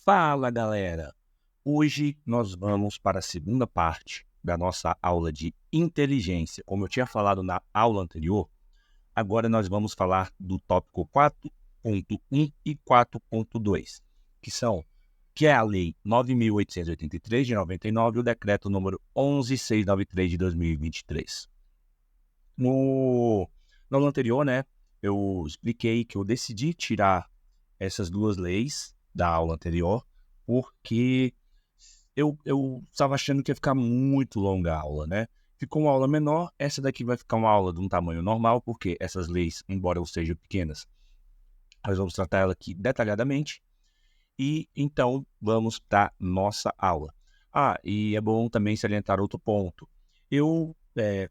Fala, galera! Hoje nós vamos para a segunda parte da nossa aula de inteligência. Como eu tinha falado na aula anterior, agora nós vamos falar do tópico 4.1 e 4.2, que é a Lei 9.883 de 99 e o Decreto número 11.693 de 2023. Na aula anterior, eu expliquei que eu decidi tirar essas duas leis da aula anterior, porque eu estava achando que ia ficar muito longa a aula, né? Ficou uma aula menor, essa daqui vai ficar uma aula de um tamanho normal, porque essas leis, embora elas sejam pequenas, nós vamos tratar ela aqui detalhadamente, e então vamos para nossa aula. E é bom também salientar outro ponto. Eu,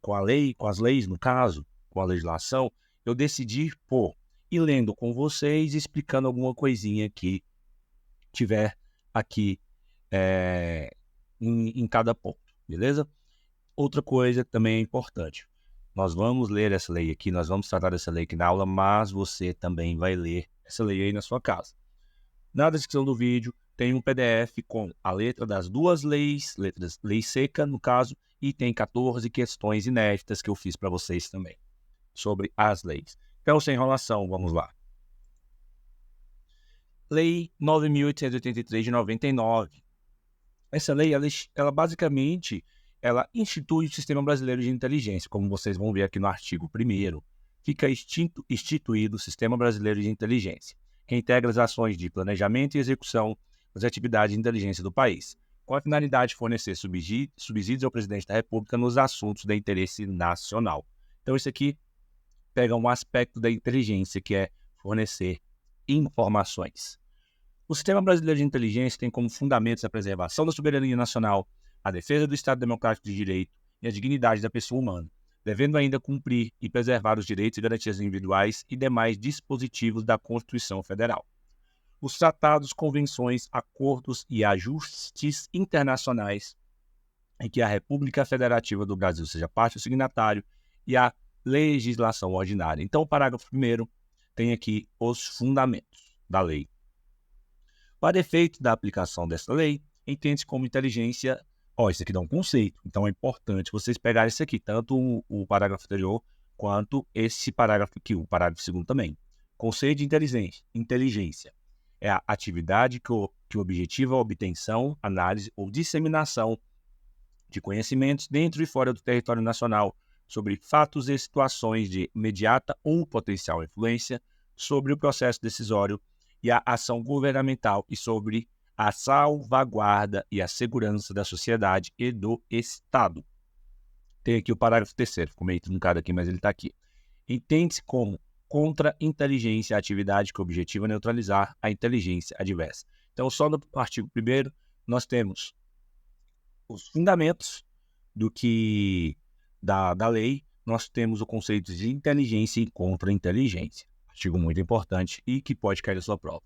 com as leis, no caso, com a legislação, eu decidi, ir lendo com vocês, explicando alguma coisinha que tiver aqui em cada ponto, beleza? Outra coisa também é importante. Nós vamos ler essa lei aqui, nós vamos tratar dessa lei aqui na aula, mas você também vai ler essa lei aí na sua casa. Na descrição do vídeo tem um PDF com a letra das duas leis, lei seca, no caso, e tem 14 questões inéditas que eu fiz para vocês também, sobre as leis. Então, sem enrolação, vamos lá. Lei 9.883 de 99. Essa lei, ela basicamente, ela institui o Sistema Brasileiro de Inteligência, como vocês vão ver aqui no artigo 1º. Fica instituído o Sistema Brasileiro de Inteligência, que integra as ações de planejamento e execução das atividades de inteligência do país, com a finalidade de fornecer subsídios ao presidente da República nos assuntos de interesse nacional. Então, isso aqui pega um aspecto da inteligência, que é fornecer informações. O Sistema Brasileiro de Inteligência tem como fundamentos a preservação da soberania nacional, a defesa do Estado Democrático de Direito e a dignidade da pessoa humana, devendo ainda cumprir e preservar os direitos e garantias individuais e demais dispositivos da Constituição Federal. Os tratados, convenções, acordos e ajustes internacionais em que a República Federativa do Brasil seja parte ou signatário e a legislação ordinária. Então, o parágrafo 1º tem aqui os fundamentos da lei. Para efeito da aplicação dessa lei, entende-se como inteligência. Isso aqui dá um conceito, então é importante vocês pegarem isso aqui, tanto o parágrafo anterior quanto esse parágrafo aqui, o parágrafo 2º também. Conceito de inteligência é a atividade que objetiva a obtenção, análise ou disseminação de conhecimentos dentro e fora do território nacional sobre fatos e situações de imediata ou potencial influência sobre o processo decisório e a ação governamental e sobre a salvaguarda e a segurança da sociedade e do Estado. Tem aqui o parágrafo 3º, ficou meio truncado aqui, mas ele está aqui. Entende-se como contra-inteligência a atividade que objetiva neutralizar a inteligência adversa. Então, só no artigo 1º, nós temos os fundamentos da lei, nós temos o conceito de inteligência e contra-inteligência. Artigo muito importante e que pode cair na sua prova.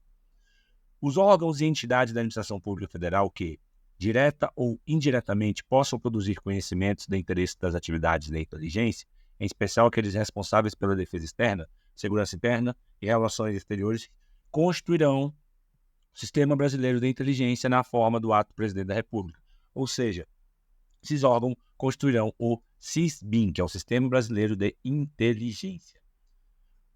Os órgãos e entidades da administração pública federal que, direta ou indiretamente, possam produzir conhecimentos de interesse das atividades da inteligência, em especial aqueles responsáveis pela defesa externa, segurança interna e relações exteriores, constituirão o Sistema Brasileiro de Inteligência na forma do ato do Presidente da República. Ou seja, esses órgãos constituirão o SISBIN, que é o Sistema Brasileiro de Inteligência.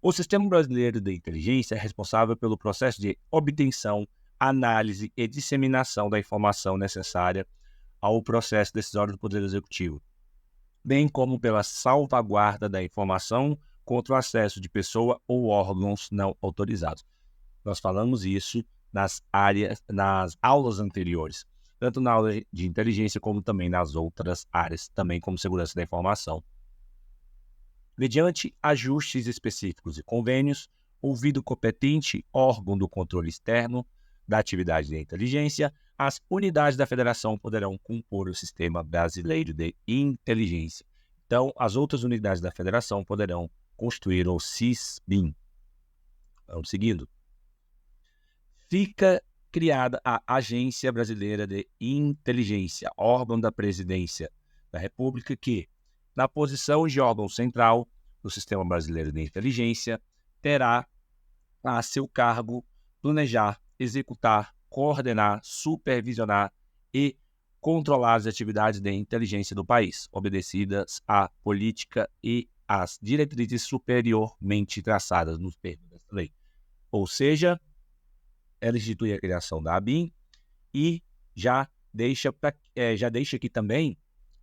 O Sistema Brasileiro de Inteligência é responsável pelo processo de obtenção, análise e disseminação da informação necessária ao processo decisório do Poder Executivo, bem como pela salvaguarda da informação contra o acesso de pessoa ou órgãos não autorizados. Nós falamos isso nas aulas anteriores, tanto na aula de inteligência como também nas outras áreas, também como segurança da informação. Mediante ajustes específicos e convênios, ouvido o competente órgão do controle externo da atividade de inteligência, as unidades da federação poderão compor o Sistema Brasileiro de Inteligência. Então, as outras unidades da federação poderão constituir o SISBIN. Vamos seguindo. Fica criada a Agência Brasileira de Inteligência, órgão da Presidência da República que, na posição de órgão central do Sistema Brasileiro de Inteligência, terá a seu cargo planejar, executar, coordenar, supervisionar e controlar as atividades de inteligência do país, obedecidas à política e às diretrizes superiormente traçadas nos termos desta lei. Ou seja, ela institui a criação da ABIN e já deixa aqui também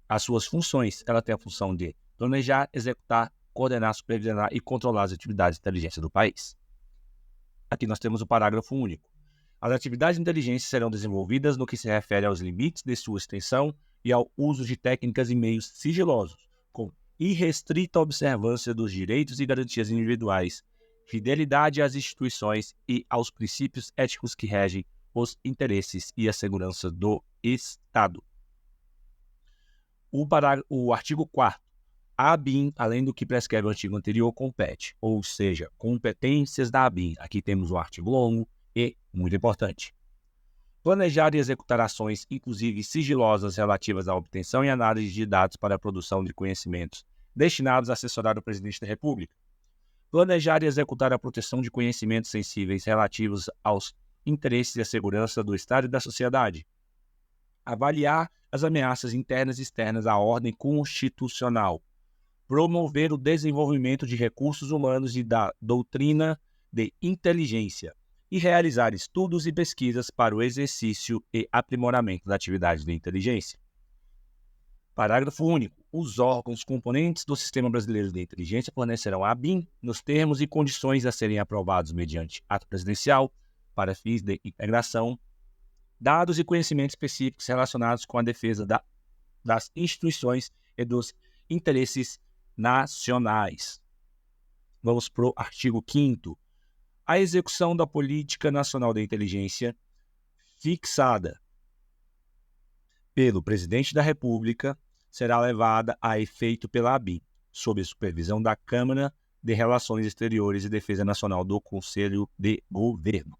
as suas funções. Ela tem a função de planejar, executar, coordenar, supervisionar e controlar as atividades de inteligência do país. Aqui nós temos o parágrafo único. As atividades de inteligência serão desenvolvidas no que se refere aos limites de sua extensão e ao uso de técnicas e meios sigilosos, com irrestrita observância dos direitos e garantias individuais, fidelidade às instituições e aos princípios éticos que regem os interesses e a segurança do Estado. O artigo 4º. A ABIN, além do que prescreve o artigo anterior, compete, ou seja, competências da ABIN. Aqui temos um artigo longo e muito importante. Planejar e executar ações, inclusive sigilosas, relativas à obtenção e análise de dados para a produção de conhecimentos, destinados a assessorar o Presidente da República. Planejar e executar a proteção de conhecimentos sensíveis relativos aos interesses e à segurança do Estado e da sociedade. Avaliar as ameaças internas e externas à ordem constitucional. Promover o desenvolvimento de recursos humanos e da doutrina de inteligência e realizar estudos e pesquisas para o exercício e aprimoramento da atividade de inteligência. Parágrafo único. Os órgãos componentes do Sistema Brasileiro de Inteligência fornecerão à ABIN, nos termos e condições a serem aprovados mediante ato presidencial, para fins de integração, dados e conhecimentos específicos relacionados com a defesa das instituições e dos interesses nacionais. Vamos para o artigo 5º. A execução da Política Nacional de Inteligência, fixada pelo Presidente da República, será levada a efeito pela ABIN, sob a supervisão da Câmara de Relações Exteriores e Defesa Nacional do Conselho de Governo.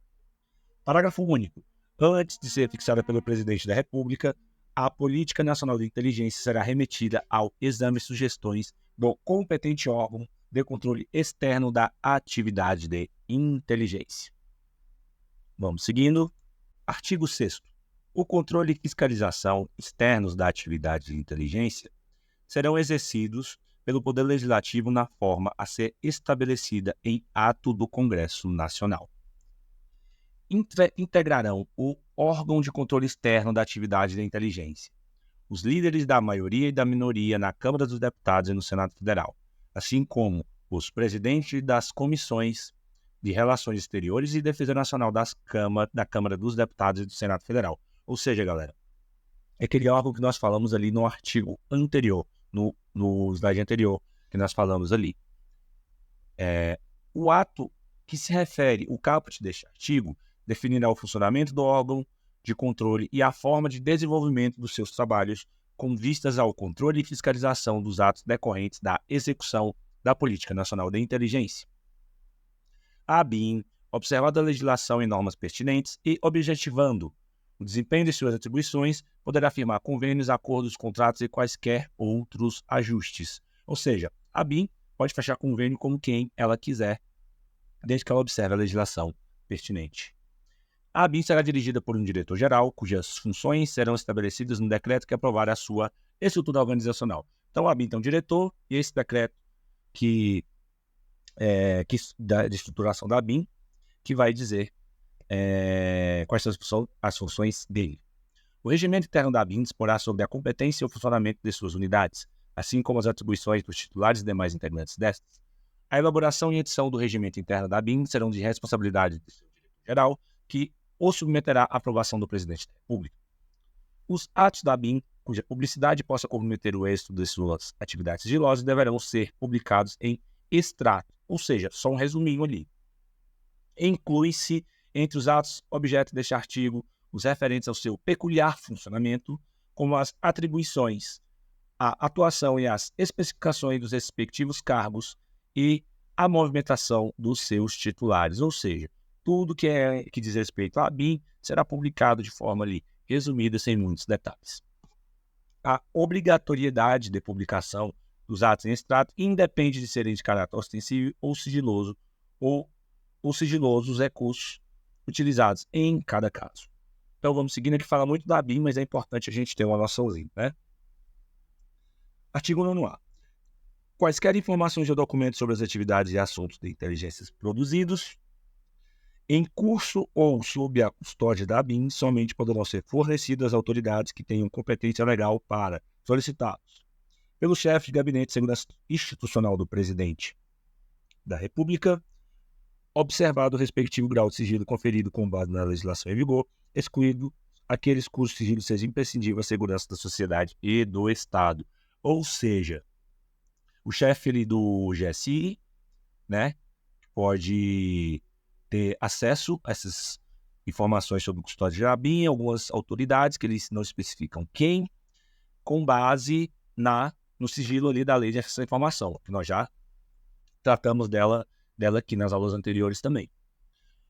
Parágrafo único. Antes de ser fixada pelo Presidente da República, a Política Nacional de Inteligência será remetida ao exame e sugestões do competente órgão de controle externo da atividade de inteligência. Vamos seguindo. Artigo 6º. O controle e fiscalização externos da atividade de inteligência serão exercidos pelo Poder Legislativo na forma a ser estabelecida em ato do Congresso Nacional. Integrarão o órgão de controle externo da atividade de inteligência, os líderes da maioria e da minoria na Câmara dos Deputados e no Senado Federal, assim como os presidentes das comissões de Relações Exteriores e Defesa Nacional da Câmara dos Deputados e do Senado Federal. Ou seja, galera, é aquele órgão que nós falamos ali no artigo anterior, no slide anterior, que nós falamos ali. O ato que se refere, o caput deste artigo, definirá o funcionamento do órgão de controle e a forma de desenvolvimento dos seus trabalhos com vistas ao controle e fiscalização dos atos decorrentes da execução da Política Nacional de Inteligência. A ABIN, observada a legislação e normas pertinentes e objetivando o desempenho de suas atribuições, poderá firmar convênios, acordos, contratos e quaisquer outros ajustes. Ou seja, a ABIN pode fechar convênio com quem ela quiser, desde que ela observe a legislação pertinente. A ABIN será dirigida por um diretor-geral, cujas funções serão estabelecidas no decreto que aprovar a sua estrutura organizacional. Então, a ABIN tem um diretor e esse decreto de estruturação da ABIN que vai dizer quais são as funções dele. O regimento interno da ABIN disporá sobre a competência e o funcionamento de suas unidades, assim como as atribuições dos titulares e demais integrantes destas. A elaboração e edição do regimento interno da ABIN serão de responsabilidade do seu diretor-geral, que o submeterá à aprovação do Presidente da República. Os atos da ABIN, cuja publicidade possa comprometer o êxito de suas atividades sigilosas, deverão ser publicados em extrato, ou seja, só um resuminho ali. Inclui-se entre os atos objeto deste artigo os referentes ao seu peculiar funcionamento, como as atribuições, a atuação e as especificações dos respectivos cargos e a movimentação dos seus titulares, ou seja, tudo que diz respeito à ABIN será publicado de forma ali resumida, sem muitos detalhes. A obrigatoriedade de publicação dos atos em extrato independe de serem de caráter ostensivo ou sigiloso os recursos utilizados em cada caso. Então vamos seguindo, que fala muito da BIM, mas é importante a gente ter uma noçãozinha, né? Artigo 9º. Quaisquer informações ou documentos sobre as atividades e assuntos de inteligências produzidos em curso ou sob a custódia da BIM somente poderão ser fornecidos às autoridades que tenham competência legal para solicitá-los pelo chefe de gabinete de segurança institucional do presidente da República, observado o respectivo grau de sigilo conferido com base na legislação em vigor, excluído aqueles cujos sigilo seja imprescindível à segurança da sociedade e do Estado. Ou seja, o chefe ali do GSI, né, pode ter acesso a essas informações sobre custódia da BIM, algumas autoridades que eles não especificam quem, com base no sigilo ali da lei de acesso à informação, que nós já tratamos dela aqui nas aulas anteriores também.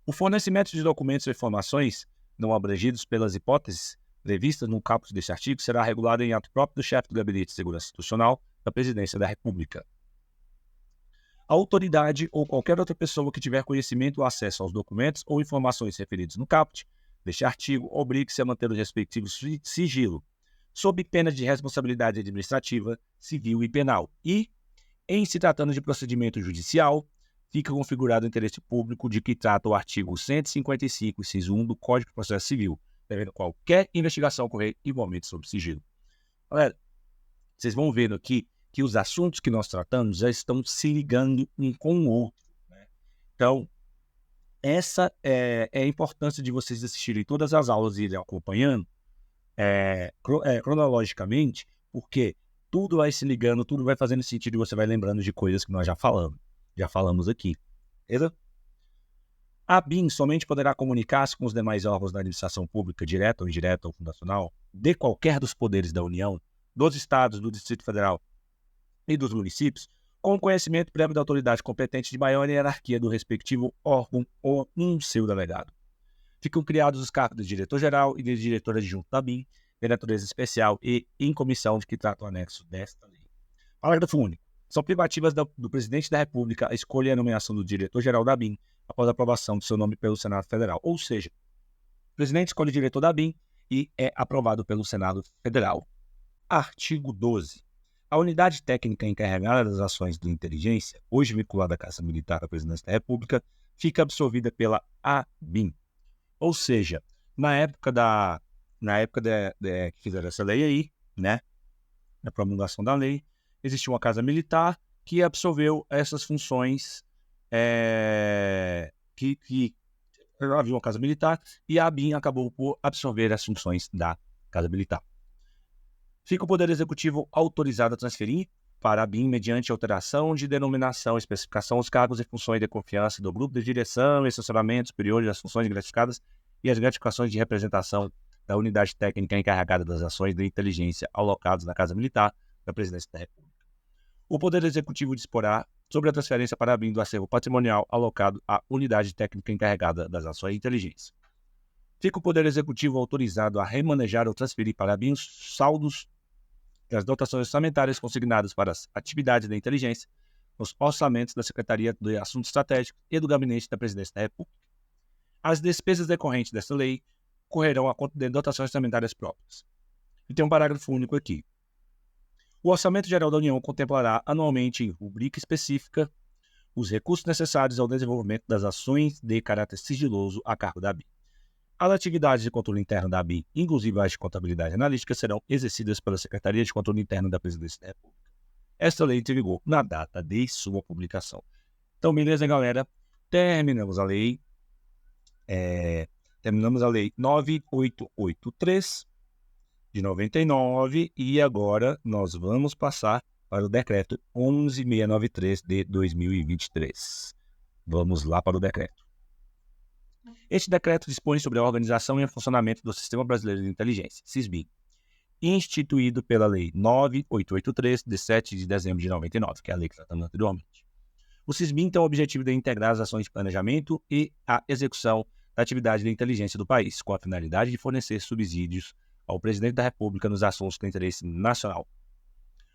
O fornecimento de documentos ou informações não abrangidos pelas hipóteses previstas no caput deste artigo será regulado em ato próprio do chefe do Gabinete de Segurança Institucional da Presidência da República. A autoridade ou qualquer outra pessoa que tiver conhecimento ou acesso aos documentos ou informações referidos no caput deste artigo obrigue-se a manter o respectivo sigilo, sob pena de responsabilidade administrativa, civil e penal. E, em se tratando de procedimento judicial, fica configurado o interesse público de que trata o artigo 155, inciso 1 do Código de Processo Civil, devendo qualquer investigação ocorrer igualmente sob sigilo. Galera, vocês vão vendo aqui que os assuntos que nós tratamos já estão se ligando um com o outro, né? Então, essa é a importância de vocês assistirem todas as aulas e irem acompanhando cronologicamente, porque tudo vai se ligando, tudo vai fazendo sentido e você vai lembrando de coisas que nós já falamos aqui, beleza? A BIM somente poderá comunicar-se com os demais órgãos da administração pública, direta ou indireta ou fundacional, de qualquer dos poderes da União, dos Estados, do Distrito Federal e dos municípios, com conhecimento prévio da autoridade competente de maior hierarquia do respectivo órgão ou seu delegado. Ficam criados os cargos de diretor-geral e de diretor adjunto da BIM, de natureza especial e em comissão de que trata o anexo desta lei. Parágrafo único. São privativas do Presidente da República a escolha e a nomeação do diretor-geral da BIM após a aprovação do seu nome pelo Senado Federal. Ou seja, o presidente escolhe o diretor da BIM e é aprovado pelo Senado Federal. Artigo 12. A unidade técnica encarregada das ações de inteligência, hoje vinculada à Casa Militar da Presidência da República, fica absorvida pela ABIM. Ou seja, na época que fizeram essa lei aí, né, na promulgação da lei, existiu uma Casa Militar que absorveu essas funções, que havia uma Casa Militar e a ABIM acabou por absorver as funções da Casa Militar. Fica o Poder Executivo autorizado a transferir para a BIM, mediante alteração de denominação, especificação, os cargos e funções de confiança do grupo de direção e assessoramento superior das funções gratificadas e as gratificações de representação da unidade técnica encarregada das ações de inteligência alocadas na Casa Militar da Presidência da República. O Poder Executivo disporá sobre a transferência para a BIM do acervo patrimonial alocado à unidade técnica encarregada das ações de inteligência. Fica o Poder Executivo autorizado a remanejar ou transferir para a BIM os saldos das dotações orçamentárias consignadas para as atividades da inteligência, nos orçamentos da Secretaria de Assuntos Estratégicos e do Gabinete da Presidência da República. As despesas decorrentes desta lei correrão a conta de dotações orçamentárias próprias. E tem um parágrafo único aqui. O Orçamento Geral da União contemplará anualmente, em rubrica específica, os recursos necessários ao desenvolvimento das ações de caráter sigiloso a cargo da BIM. As atividades de controle interno da BIM, inclusive as de contabilidade analítica, serão exercidas pela Secretaria de Controle Interno da Presidência da República. Esta lei entrou em vigor na data de sua publicação. Então, beleza, galera? Terminamos a lei 9883 de 99 e agora nós vamos passar para o decreto 11693 de 2023. Vamos lá para o decreto. Este decreto dispõe sobre a organização e o funcionamento do Sistema Brasileiro de Inteligência, SISBIM, instituído pela Lei 9883, de 7 de dezembro de 99, que é a lei que tratamos anteriormente. O SISBIM tem o objetivo de integrar as ações de planejamento e a execução da atividade de inteligência do país, com a finalidade de fornecer subsídios ao Presidente da República nos assuntos de interesse nacional.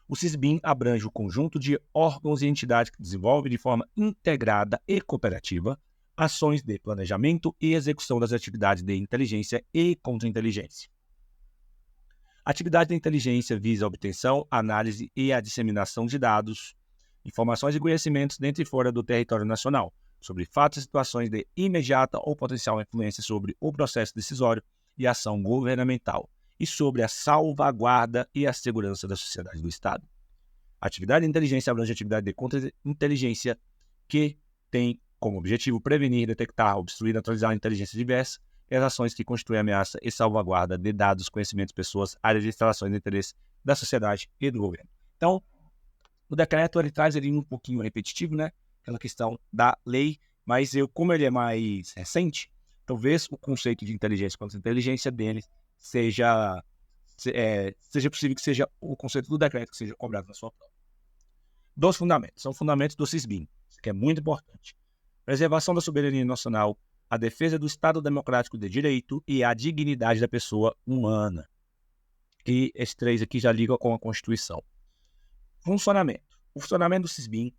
O SISBIM abrange o conjunto de órgãos e entidades que desenvolvem de forma integrada e cooperativa ações de planejamento e execução das atividades de inteligência e contra-inteligência. A atividade de inteligência visa a obtenção, análise e a disseminação de dados, informações e conhecimentos dentro e fora do território nacional, sobre fatos e situações de imediata ou potencial influência sobre o processo decisório e ação governamental, e sobre a salvaguarda e a segurança da sociedade do Estado. A atividade de inteligência abrange a atividade de contra-inteligência que tem como objetivo prevenir, detectar, obstruir, neutralizar a inteligência diversa e as ações que constituem ameaça e salvaguarda de dados, conhecimentos, pessoas, áreas de instalações de interesse da sociedade e do governo. Então, o decreto ele traz ali um pouquinho repetitivo, né? Aquela questão da lei, mas como ele é mais recente, talvez o conceito de inteligência contra inteligência dele seja possível que seja o conceito do decreto que seja cobrado na sua prova. Dos fundamentos, são fundamentos do CISBIN, que é muito importante. Preservação da soberania nacional, a defesa do Estado democrático de direito e a dignidade da pessoa humana. E esses três aqui já ligam com a Constituição. Funcionamento. O funcionamento do CISBIN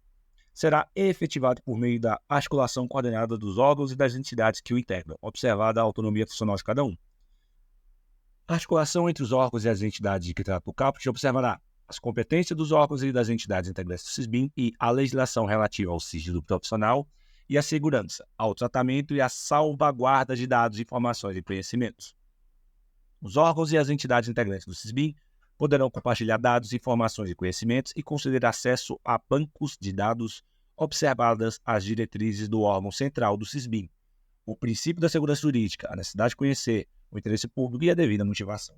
será efetivado por meio da articulação coordenada dos órgãos e das entidades que o integram, observada a autonomia funcional de cada um. A articulação entre os órgãos e as entidades que tratam o caput observará as competências dos órgãos e das entidades integrantes do CISBIN e a legislação relativa ao sigilo profissional e a segurança, ao tratamento e à salvaguarda de dados, informações e conhecimentos. Os órgãos e as entidades integrantes do CISBIN poderão compartilhar dados, informações e conhecimentos e conceder acesso a bancos de dados observadas as diretrizes do órgão central do CISBIN, o princípio da segurança jurídica, a necessidade de conhecer o interesse público e a devida motivação.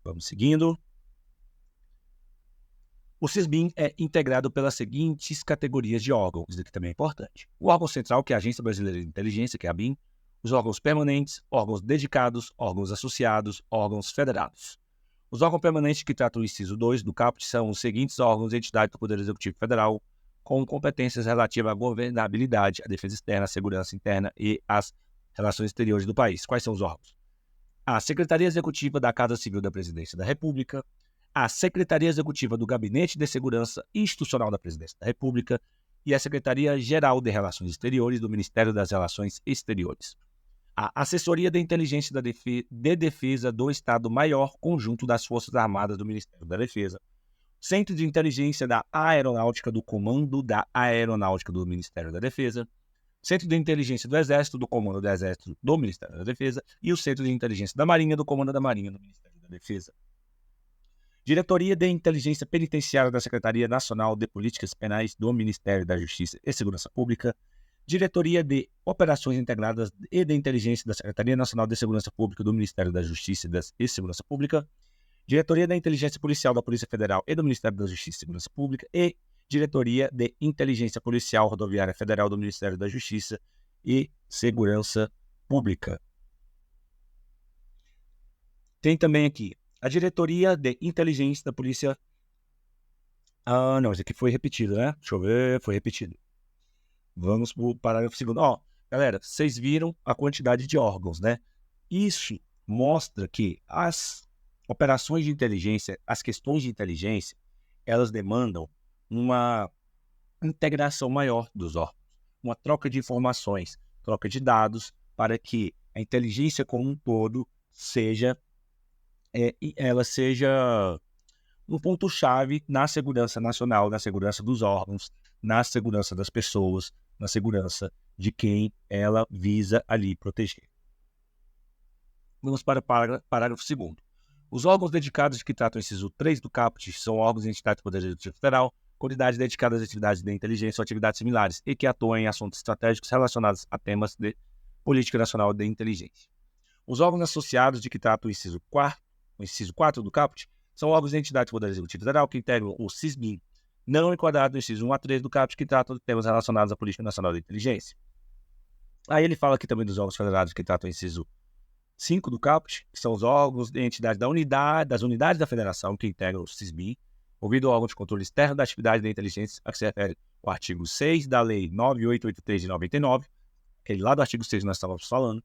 Vamos seguindo. O CISBIN é integrado pelas seguintes categorias de órgãos, isso aqui também é importante. O órgão central, que é a Agência Brasileira de Inteligência, que é a ABIN, os órgãos permanentes, órgãos dedicados, órgãos associados, órgãos federados. Os órgãos permanentes que tratam o inciso 2 do caput são os seguintes órgãos e entidades do Poder Executivo Federal, com competências relativas à governabilidade, à defesa externa, à segurança interna e às relações exteriores do país. Quais são os órgãos? A Secretaria Executiva da Casa Civil da Presidência da República, a Secretaria Executiva do Gabinete de Segurança Institucional da Presidência da República e a Secretaria-Geral de Relações Exteriores do Ministério das Relações Exteriores. A Assessoria de Inteligência de Defesa do Estado-Maior Conjunto das Forças Armadas do Ministério da Defesa. Centro de Inteligência da Aeronáutica do Comando da Aeronáutica do Ministério da Defesa. Centro de Inteligência do Exército do Comando do Exército do Ministério da Defesa e o Centro de Inteligência da Marinha do Comando da Marinha do Ministério da Defesa. Diretoria de Inteligência Penitenciária da Secretaria Nacional de Políticas Penais do Ministério da Justiça e Segurança Pública, Diretoria de Operações Integradas e de Inteligência da Secretaria Nacional de Segurança Pública do Ministério da Justiça e Segurança Pública, Diretoria da Inteligência Policial da Polícia Federal e do Ministério da Justiça e Segurança Pública e Diretoria de Inteligência Policial Rodoviária Federal do Ministério da Justiça e Segurança Pública. Tem também aqui a Diretoria de Inteligência da Polícia... não, isso aqui foi repetido, né? Deixa eu ver, foi repetido. Vamos para o parágrafo 2º. Galera, vocês viram a quantidade de órgãos, né? Isso mostra que as operações de inteligência, as questões de inteligência, elas demandam uma integração maior dos órgãos, uma troca de informações, troca de dados, para que a inteligência como um todo ela seja um ponto-chave na segurança nacional, na segurança dos órgãos, na segurança das pessoas, na segurança de quem ela visa ali proteger. Vamos para o parágrafo 2º. Os órgãos dedicados que tratam o inciso 3 do caput são órgãos e entidades do Poder Executivo Federal, com unidades dedicadas às atividades de inteligência ou atividades similares e que atuam em assuntos estratégicos relacionados a temas de política nacional de inteligência. Os órgãos associados de que tratam o inciso 4 do caput são órgãos e entidades do Poder Executivo Federal que integram o CISBIN, não enquadrado no inciso 1 a 3 do caput, que tratam de temas relacionados à política nacional de inteligência. Aí ele fala aqui também dos órgãos federados que tratam o inciso 5 do caput, que são os órgãos e entidades das unidades da federação que integram o CISBIN, ouvido o órgão de controle externo da atividade da inteligência a que se refere o artigo 6 da Lei 9883 de 99, aquele lá do artigo 6 que nós estávamos falando.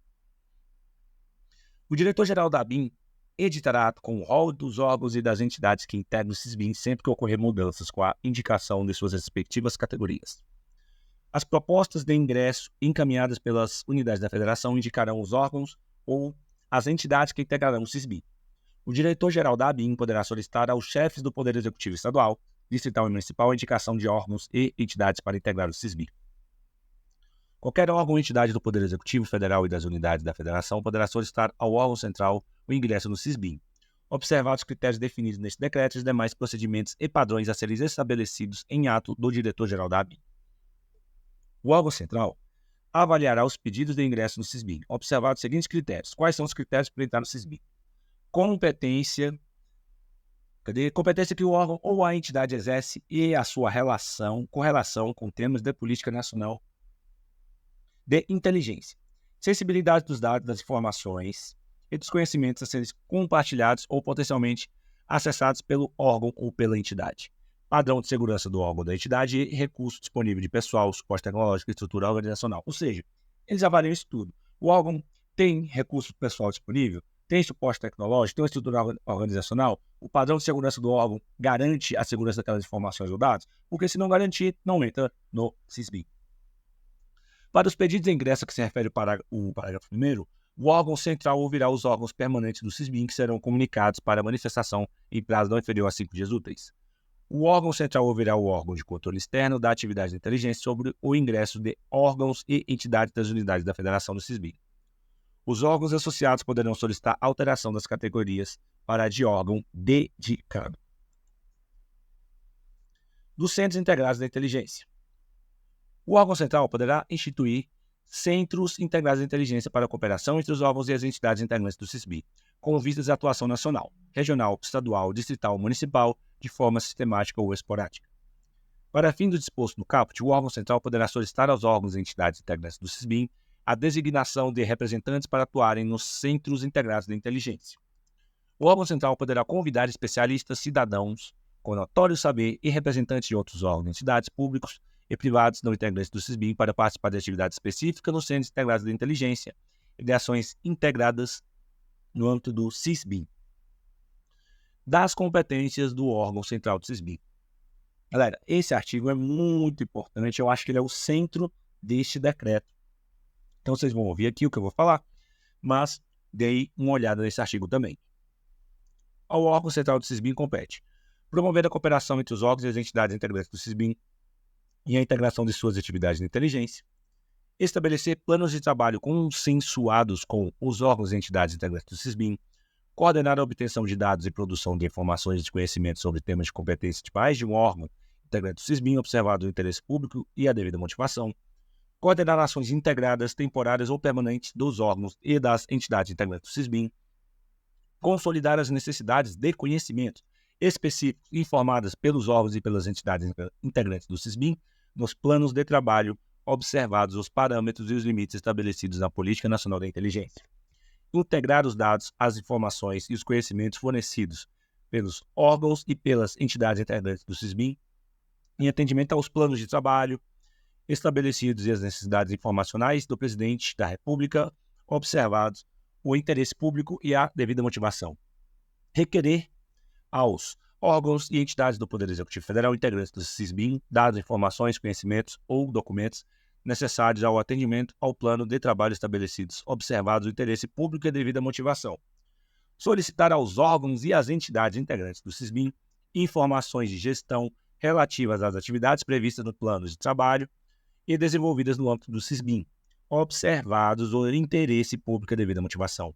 O diretor-geral da ABIN editará ato com o rol dos órgãos e das entidades que integram o CISBIN sempre que ocorrer mudanças com a indicação de suas respectivas categorias. As propostas de ingresso encaminhadas pelas unidades da federação indicarão os órgãos ou as entidades que integrarão o CISBim. O diretor-geral da ABIN poderá solicitar aos chefes do Poder Executivo Estadual, Distrital e Municipal a indicação de órgãos e entidades para integrar o CISBim. Qualquer órgão ou entidade do Poder Executivo Federal e das unidades da Federação poderá solicitar ao órgão central o ingresso no CISBim, observados os critérios definidos neste decreto e os demais procedimentos e padrões a serem estabelecidos em ato do diretor-geral da ABIN. O órgão central avaliará os pedidos de ingresso no CISBim, observados os seguintes critérios. Quais são os critérios para entrar no CISBim? Competência que o órgão ou a entidade exerce e a sua correlação com temas de política nacional de inteligência, sensibilidade dos dados, das informações e dos conhecimentos a serem compartilhados ou potencialmente acessados pelo órgão ou pela entidade, padrão de segurança do órgão ou da entidade e recurso disponível de pessoal, suporte tecnológico e estrutura organizacional. Ou seja, eles avaliam isso tudo. O órgão tem recurso pessoal disponível, tem suporte tecnológico, tem uma estrutura organizacional, o padrão de segurança do órgão garante a segurança daquelas informações ou dados, porque se não garantir, não entra no CISBim. Para os pedidos de ingresso a que se refere o parágrafo 1º, o órgão central ouvirá os órgãos permanentes do CISBim que serão comunicados para manifestação em prazo não inferior a 5 dias úteis. O órgão central ouvirá o órgão de controle externo da atividade de inteligência sobre o ingresso de órgãos e entidades das unidades da Federação do CISBim. Os órgãos associados poderão solicitar alteração das categorias para a de órgão dedicado. Dos Centros Integrados da Inteligência. O órgão central poderá instituir Centros Integrados de Inteligência para a cooperação entre os órgãos e as entidades integrantes do CISBim, com vistas à atuação nacional, regional, estadual, distrital, municipal, de forma sistemática ou esporádica. Para fim do disposto no caput, o órgão central poderá solicitar aos órgãos e entidades integrantes do CISBim a designação de representantes para atuarem nos Centros Integrados de Inteligência. O órgão central poderá convidar especialistas, cidadãos com notório saber e representantes de outros órgãos e entidades públicos e privados não integrantes do CISBim para participar de atividades específicas nos Centros Integrados de Inteligência e de ações integradas no âmbito do CISBim. Das competências do órgão central do CISBim. Galera, esse artigo é muito importante, eu acho que ele é o centro deste decreto. Então vocês vão ouvir aqui o que eu vou falar, mas dei uma olhada nesse artigo também. Ao órgão central do CISBim compete promover a cooperação entre os órgãos e as entidades integrantes do CISBim e a integração de suas atividades de inteligência, estabelecer planos de trabalho consensuados com os órgãos e entidades integrantes do CISBim, coordenar a obtenção de dados e produção de informações e de conhecimento sobre temas de competência de mais de um órgão integrante do CISBim, observado o interesse público e a devida motivação, coordenar ações integradas, temporárias ou permanentes dos órgãos e das entidades integrantes do CISBim, consolidar as necessidades de conhecimento específicos informadas pelos órgãos e pelas entidades integrantes do CISBim nos planos de trabalho, observados os parâmetros e os limites estabelecidos na Política Nacional da Inteligência. Integrar os dados, as informações e os conhecimentos fornecidos pelos órgãos e pelas entidades integrantes do CISBim em atendimento aos planos de trabalho estabelecidos e as necessidades informacionais do Presidente da República, observados o interesse público e a devida motivação. Requerer aos órgãos e entidades do Poder Executivo Federal integrantes do CISBim dados, informações, conhecimentos ou documentos necessários ao atendimento ao plano de trabalho estabelecidos, observados o interesse público e a devida motivação. Solicitar aos órgãos e às entidades integrantes do CISBim informações de gestão relativas às atividades previstas no plano de trabalho e desenvolvidas no âmbito do CISBim, observados o interesse público e a devida motivação.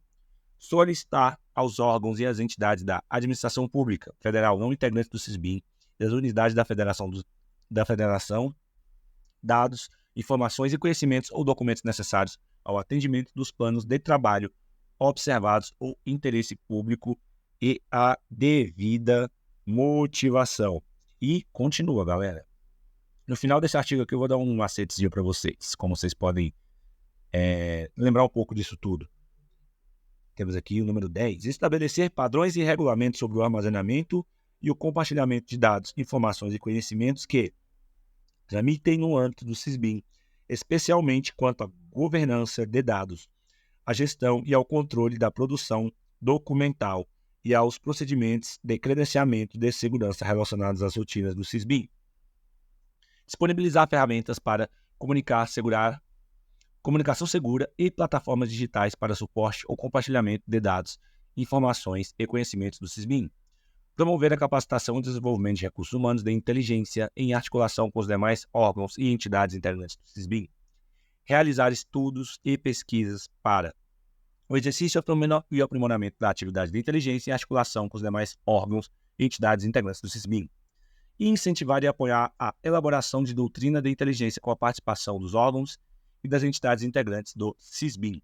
Solicitar aos órgãos e às entidades da administração pública federal não integrantes do CISBim e das unidades da Federação dados, informações e conhecimentos ou documentos necessários ao atendimento dos planos de trabalho, observados o interesse público e a devida motivação. E continua, galera. No final desse artigo aqui eu vou dar um macetezinho para vocês, como vocês podem lembrar um pouco disso tudo. Temos aqui o número 10. Estabelecer padrões e regulamentos sobre o armazenamento e o compartilhamento de dados, informações e conhecimentos que tramitem no âmbito do CISBim, especialmente quanto à governança de dados, à gestão e ao controle da produção documental e aos procedimentos de credenciamento de segurança relacionados às rotinas do CISBim. Disponibilizar ferramentas para comunicação segura e plataformas digitais para suporte ou compartilhamento de dados, informações e conhecimentos do SISBIN. Promover a capacitação e desenvolvimento de recursos humanos de inteligência em articulação com os demais órgãos e entidades integrantes do SISBIN. Realizar estudos e pesquisas para o exercício e aprimoramento da atividade de inteligência em articulação com os demais órgãos e entidades integrantes do SISBIN. E incentivar e apoiar a elaboração de doutrina de inteligência com a participação dos órgãos e das entidades integrantes do SISBIN.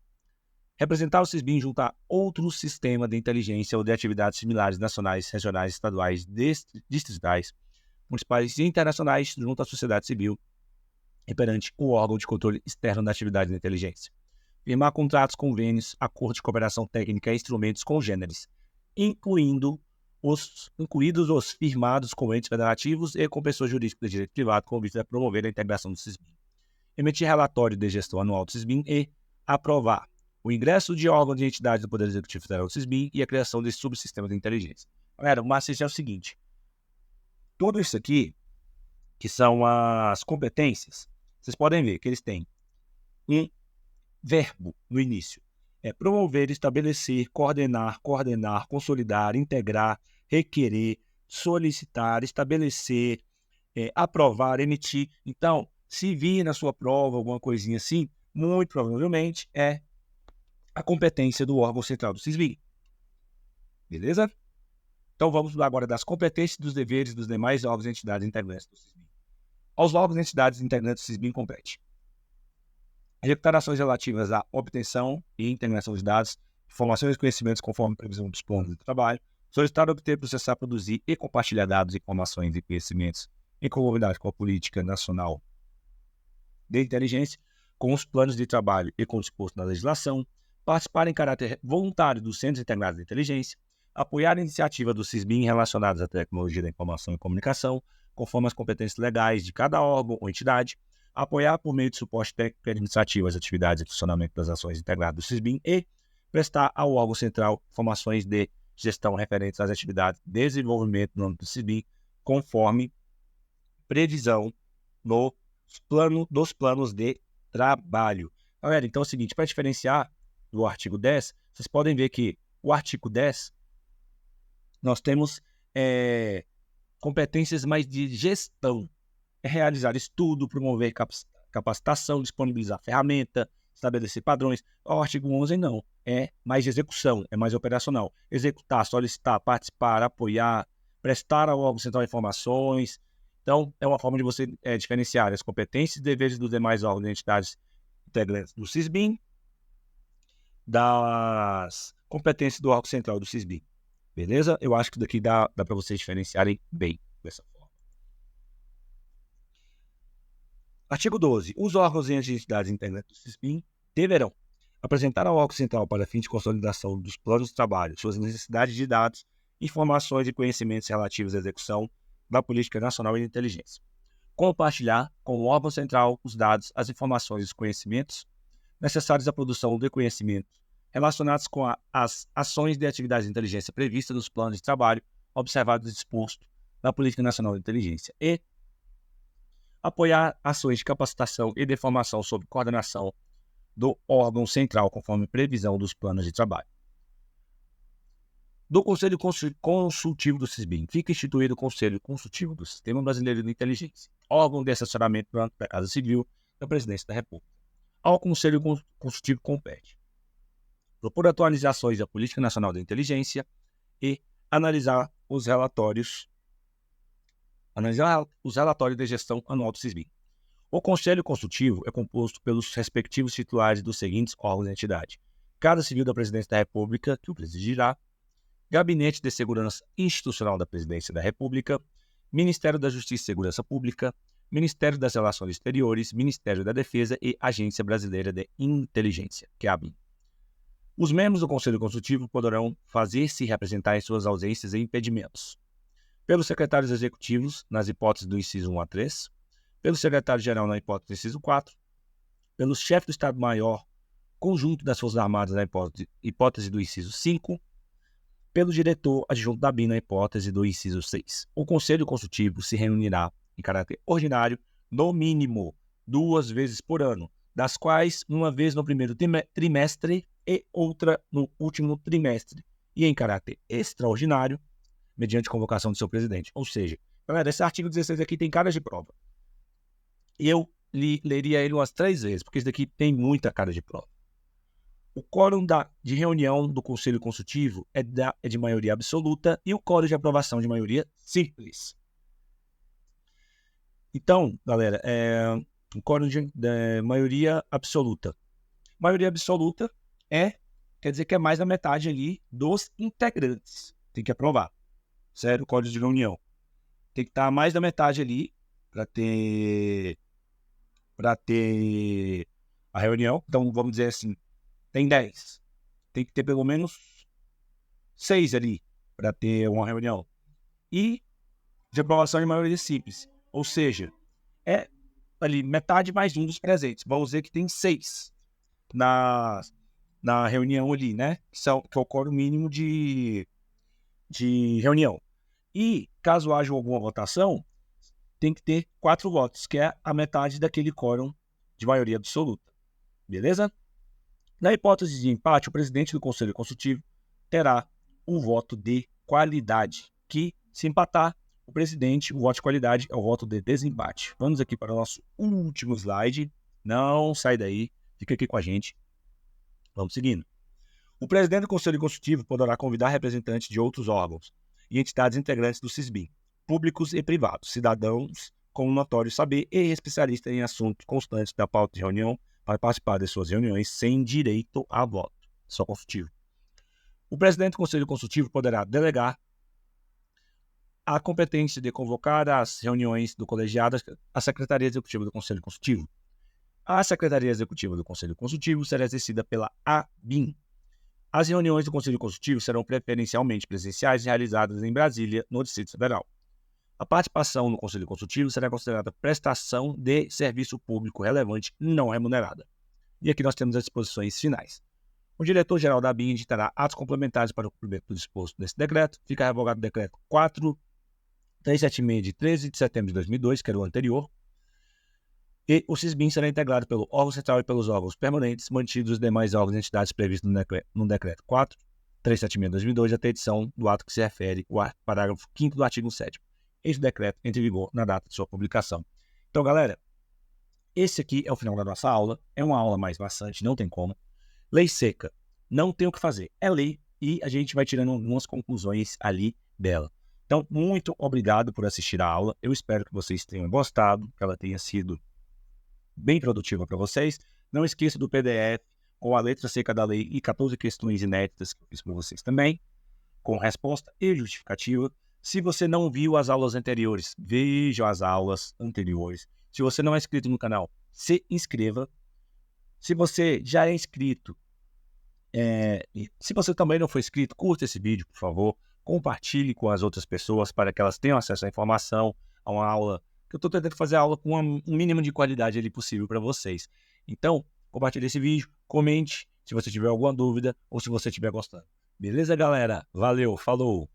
Representar o SISBIN junto a outro sistema de inteligência ou de atividades similares nacionais, regionais, estaduais, distritais, municipais e internacionais junto à sociedade civil e perante o órgão de controle externo da atividade de inteligência. Firmar contratos, convênios, acordos de cooperação técnica e instrumentos congêneres, incluídos os firmados com entes federativos e com pessoas jurídicas de direito privado com vista a promover a integração do SISBIN. Emitir relatório de gestão anual do SISBIN e aprovar o ingresso de órgãos de entidades do Poder Executivo Federal do SISBIN e a criação de subsistemas de inteligência. Galera, o macete é o seguinte: tudo isso aqui, que são as competências, vocês podem ver que eles têm um verbo no início. É promover, estabelecer, coordenar, consolidar, integrar, requerer, solicitar, estabelecer, aprovar, emitir. Então, se vir na sua prova alguma coisinha assim, muito provavelmente é a competência do órgão central do SISBIN. Beleza? Então vamos falar agora das competências e dos deveres dos demais órgãos e entidades integrantes do SISBIN. Aos órgãos e entidades integrantes do SISBIN compete executar ações relativas à obtenção e integração de dados, informações e conhecimentos conforme previsão dos planos de trabalho, solicitar, obter, processar, produzir e compartilhar dados, informações e conhecimentos em conformidade com a política nacional de inteligência, com os planos de trabalho e com o disposto na legislação, participar em caráter voluntário dos Centros Integrados de Inteligência, apoiar a iniciativa do SISBIN relacionadas à tecnologia da informação e comunicação, conforme as competências legais de cada órgão ou entidade, apoiar por meio de suporte técnico e administrativo as atividades e funcionamento das ações integradas do SISBIN e prestar ao órgão central informações de gestão referentes às atividades de desenvolvimento no âmbito do SISBIN, conforme previsão dos planos de trabalho. Galera, então é o seguinte, para diferenciar do artigo 10, vocês podem ver que o artigo 10, nós temos competências mais de gestão. É realizar estudo, promover capacitação, disponibilizar ferramenta, estabelecer padrões. O artigo 11 não, é mais de execução, é mais operacional. Executar, solicitar, participar, apoiar, prestar ao órgão central informações. Então, é uma forma de você diferenciar as competências e deveres dos demais órgãos e entidades integrantes do SISBIN das competências do órgão central do SISBIN. Beleza? Eu acho que isso daqui dá para vocês diferenciarem bem dessa forma. Artigo 12. Os órgãos e entidades integrantes do SISBIN deverão apresentar ao órgão central para fim de consolidação dos planos de trabalho suas necessidades de dados, informações e conhecimentos relativos à execução da Política Nacional de Inteligência. Compartilhar com o órgão central os dados, as informações e os conhecimentos necessários à produção de conhecimento relacionados com as ações de atividades de inteligência previstas nos planos de trabalho, observado e disposto na Política Nacional de Inteligência. E apoiar ações de capacitação e de formação sob coordenação do órgão central, conforme previsão dos planos de trabalho. Do Conselho Consultivo do SISBIN, fica instituído o Conselho Consultivo do Sistema Brasileiro de Inteligência, órgão de assessoramento da Casa Civil da Presidência da República. Ao Conselho Consultivo compete propor atualizações da Política Nacional de Inteligência e analisar os relatórios de gestão anual do SISBIN. O Conselho Consultivo é composto pelos respectivos titulares dos seguintes órgãos e entidades: Casa Civil da Presidência da República, que o presidirá, Gabinete de Segurança Institucional da Presidência da República, Ministério da Justiça e Segurança Pública, Ministério das Relações Exteriores, Ministério da Defesa e Agência Brasileira de Inteligência, que é a ABIN. Os membros do Conselho Consultivo poderão fazer-se representar em suas ausências e impedimentos pelos secretários executivos, nas hipóteses do inciso 1 a 3, pelo secretário-geral na hipótese do inciso 4, pelo chefe do Estado-Maior Conjunto das Forças Armadas na hipótese do inciso 5, pelo diretor adjunto da ABIN na hipótese do inciso 6. O Conselho Consultivo se reunirá em caráter ordinário, no mínimo 2 vezes por ano, das quais uma vez no primeiro trimestre e outra no último trimestre, e em caráter extraordinário, mediante convocação do seu presidente. Ou seja, galera, esse artigo 16 aqui tem cara de prova. E eu leria ele umas 3 vezes, porque esse daqui tem muita cara de prova. O quórum de reunião do Conselho Consultivo é de maioria absoluta e o quórum de aprovação de maioria simples. Então, galera, o quórum de maioria absoluta. Maioria absoluta quer dizer que é mais da metade ali dos integrantes. Tem que aprovar, certo? O quórum de reunião. Tem que estar mais da metade ali para ter a reunião. Então, vamos dizer assim, tem 10. Tem que ter pelo menos 6 ali para ter uma reunião. E de aprovação de maioria simples. Ou seja, é ali metade mais um dos presentes. Vamos dizer que tem 6 na reunião ali, né? Que é o quórum mínimo de reunião. E, caso haja alguma votação, tem que ter 4 votos, que é a metade daquele quórum de maioria absoluta. Beleza? Na hipótese de empate, o presidente do Conselho Consultivo terá um voto de qualidade, que, se empatar, o voto de qualidade é o voto de desempate. Vamos aqui para o nosso último slide. Não sai daí, fica aqui com a gente. Vamos seguindo. O presidente do Conselho Consultivo poderá convidar representantes de outros órgãos e entidades integrantes do CISBim, públicos e privados, cidadãos com notório saber e especialistas em assuntos constantes da pauta de reunião para participar de suas reuniões sem direito a voto, só consultivo. O presidente do Conselho Consultivo poderá delegar a competência de convocar as reuniões do colegiado à Secretaria Executiva do Conselho Consultivo. A Secretaria Executiva do Conselho Consultivo será exercida pela ABIN. As reuniões do Conselho Consultivo serão preferencialmente presenciais e realizadas em Brasília, no Distrito Federal. A participação no Conselho Consultivo será considerada prestação de serviço público relevante não remunerada. E aqui nós temos as disposições finais. O diretor-geral da ABIN editará atos complementares para o cumprimento do disposto nesse decreto. Fica revogado o decreto 4376 de 13 de setembro de 2002, que era o anterior. E o CISBim será integrado pelo órgão central e pelos órgãos permanentes, mantidos os demais órgãos e entidades previstos no decreto 4376 de 2002, até a edição do ato que se refere ao parágrafo 5º do artigo 7º. Esse decreto entra em vigor na data de sua publicação. Então, galera, esse aqui é o final da nossa aula. É uma aula mais maçante, não tem como. Lei seca, não tem o que fazer. É lei e a gente vai tirando algumas conclusões ali dela. Então, muito obrigado por assistir a aula. Eu espero que vocês tenham gostado, que ela tenha sido bem produtiva para vocês. Não esqueça do PDF com a letra seca da lei e 14 questões inéditas que eu fiz para vocês também, com resposta e justificativa. Se você não viu as aulas anteriores, veja as aulas anteriores. Se você não é inscrito no canal, se inscreva. Se você já é inscrito, se você também não foi inscrito, curta esse vídeo, por favor. Compartilhe com as outras pessoas para que elas tenham acesso à informação, a uma aula, que eu estou tentando fazer a aula com um mínimo de qualidade ali possível para vocês. Então, compartilhe esse vídeo, comente se você tiver alguma dúvida ou se você estiver gostando. Beleza, galera? Valeu, falou!